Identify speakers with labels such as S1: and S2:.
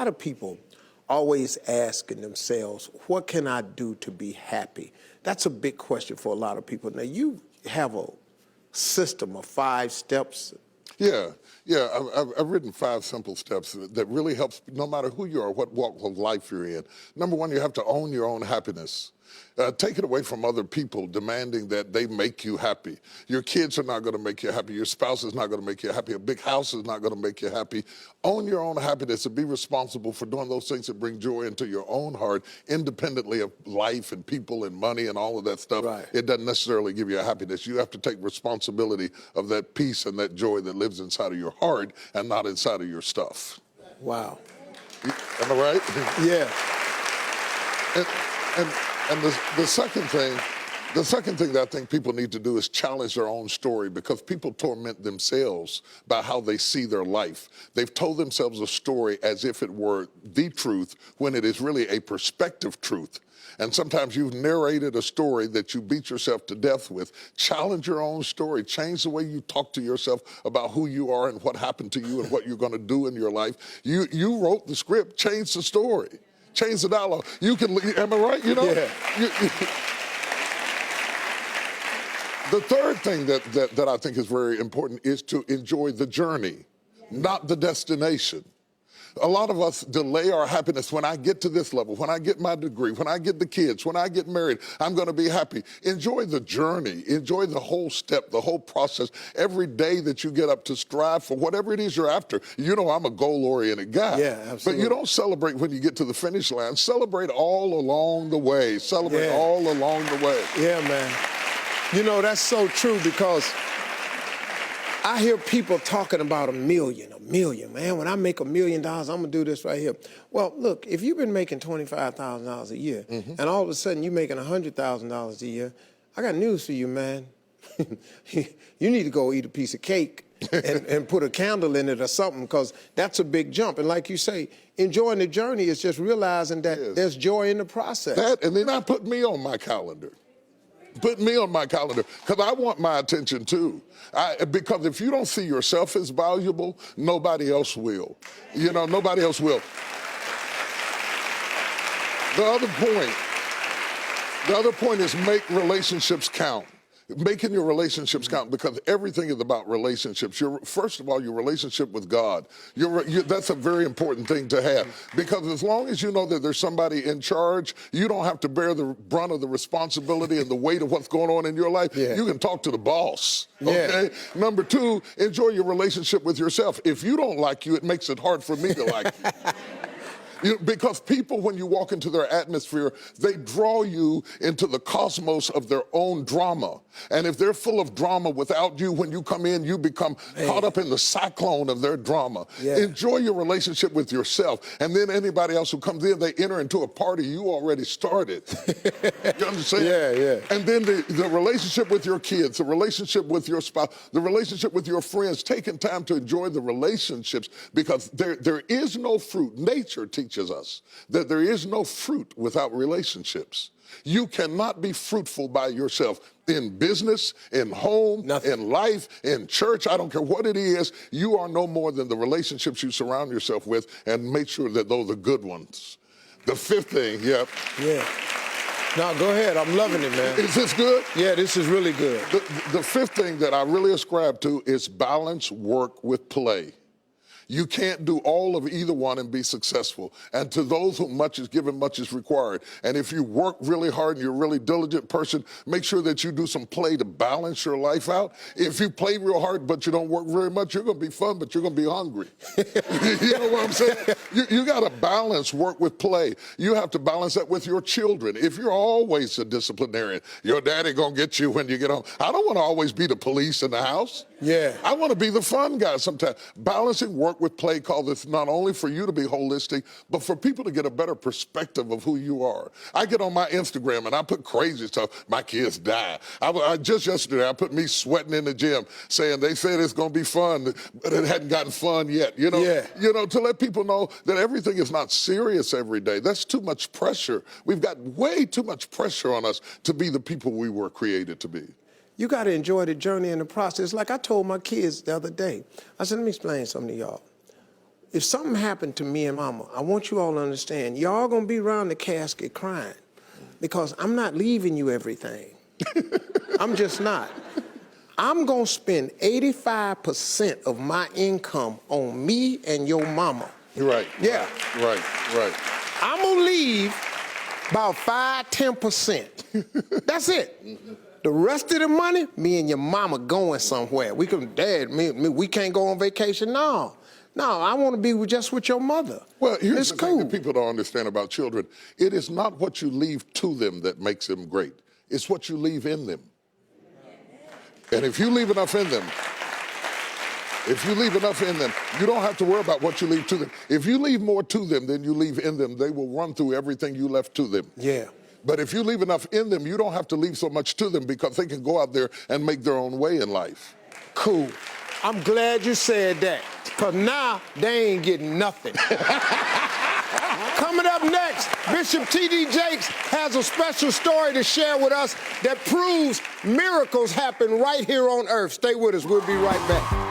S1: lot of people always asking themselves, what can I do to be happy? That's a big question for a lot of people. Now, you have a system of 5 steps.
S2: Yeah. I've written 5 simple steps that really helps no matter who you are, what walk of life you're in. Number 1, you have to own your own happiness. Take it away from other people demanding that they make you happy. Your kids are not going to make you happy. Your spouse is not going to make you happy. A big house is not going to make you happy. Own your own happiness and be responsible for doing those things that bring joy into your own heart, independently of life and people and money and all of that stuff.
S1: Right.
S2: It doesn't necessarily give you a happiness. You have to take responsibility of that peace and that joy that lives inside of your heart and not inside of your stuff.
S1: Wow.
S2: Am I right?
S1: Yeah.
S2: And the second thing that I think people need to do is challenge their own story, because people torment themselves by how they see their life. They've told themselves a story as if it were the truth when it is really a perspective truth. And sometimes you've narrated a story that you beat yourself to death with. Challenge your own story. Change the way you talk to yourself about who you are and what happened to you and what you're going to do in your life. You wrote the script. Change the story. Change the dialogue. You can, am I right? You know?
S1: Yeah.
S2: The third thing that I think is very important is to enjoy the journey, not the destination. A lot of us delay our happiness. When I get to this level, when I get my degree, when I get the kids, when I get married, I'm going to be happy. Enjoy the journey. Enjoy the whole step, the whole process. Every day that you get up to strive for whatever it is you're after. You know I'm a goal-oriented guy.
S1: Yeah, absolutely.
S2: But you don't celebrate when you get to the finish line. Celebrate all along the way. Celebrate all along the way.
S1: Yeah, man. You know, that's so true, because I hear people talking about a million, man. When I make $1 million, I'm going to do this right here. Well, look, if you've been making $25,000 a year, and all of a sudden you're making $100,000 a year, I got news for you, man. You need to go eat a piece of cake and put a candle in it or something, because that's a big jump. And like you say, enjoying the journey is just realizing that there's joy in the process.
S2: That, and then I put me on my calendar. Put me on my calendar, because I want my attention too. Because if you don't see yourself as valuable, nobody else will. You know, nobody else will. The other point is make relationships count. Making your relationships count, because everything is about relationships. First of all, your relationship with God. That's a very important thing to have, because as long as you know that there's somebody in charge, you don't have to bear the brunt of the responsibility and the weight of what's going on in your life.
S1: Yeah.
S2: You can talk to the boss. Okay? Yeah. Number 2, enjoy your relationship with yourself. If you don't like you, it makes it hard for me to like you. Because people, when you walk into their atmosphere, they draw you into the cosmos of their own drama. And if they're full of drama without you, when you come in, you become caught up in the cyclone of their drama. Yeah. Enjoy your relationship with yourself. And then anybody else who comes in, they enter into a party you already started. You understand?
S1: Yeah.
S2: And then the relationship with your kids, the relationship with your spouse, the relationship with your friends, taking time to enjoy the relationships, because there is no fruit. Nature teaches us that there is no fruit without relationships. You cannot be fruitful by yourself in business, in home, in life, in church. I don't care what it is. You are no more than the relationships you surround yourself with, and make sure that those are good ones. The 5th thing,
S1: Yeah. No, go ahead. I'm loving it, man.
S2: Is this good?
S1: Yeah, this is really good.
S2: The 5th thing that I really ascribe to is balance work with play. You can't do all of either one and be successful. And to those whom much is given, much is required. And if you work really hard and you're a really diligent person, make sure that you do some play to balance your life out. If you play real hard but you don't work very much, you're going to be fun, but you're going to be hungry. You know what I'm saying? You got to balance work with play. You have to balance that with your children. If you're always a disciplinarian, your daddy going to get you when you get home. I don't want to always be the police in the house.
S1: Yeah.
S2: I want to be the fun guy sometimes. Balancing work with play calls this not only for you to be holistic, but for people to get a better perspective of who you are. I get on my Instagram and I put crazy stuff. My kids die. Just yesterday, I put me sweating in the gym, saying they said it's going to be fun, but it hadn't gotten fun yet. You know, to let people know that everything is not serious every day. That's too much pressure. We've got way too much pressure on us to be the people we were created to be.
S1: You got to enjoy the journey and the process. Like I told my kids the other day, I said, let me explain something to y'all. if something happened to me and mama, I want you all to understand, y'all gonna be around the casket crying because I'm not leaving you everything. I'm just not. I'm gonna spend 85% of my income on me and your mama.
S2: Right.
S1: Yeah.
S2: Right.
S1: I'm gonna leave about 5–10%. That's it. The rest of the money, me and your mama going somewhere. We can, Dad, we can't go on vacation. No, I want to be just with your mother.
S2: Well, here's
S1: it's
S2: the
S1: cool.
S2: thing that people don't understand about children. It is not what you leave to them that makes them great. It's what you leave in them. And if you leave enough in them, you don't have to worry about what you leave to them. If you leave more to them than you leave in them, they will run through everything you left to them.
S1: Yeah.
S2: But if you leave enough in them, you don't have to leave so much to them because they can go out there and make their own way in life.
S1: Cool. I'm glad you said that, because now they ain't getting nothing. Coming up next, Bishop T.D. Jakes has a special story to share with us that proves miracles happen right here on earth. Stay with us. We'll be right back.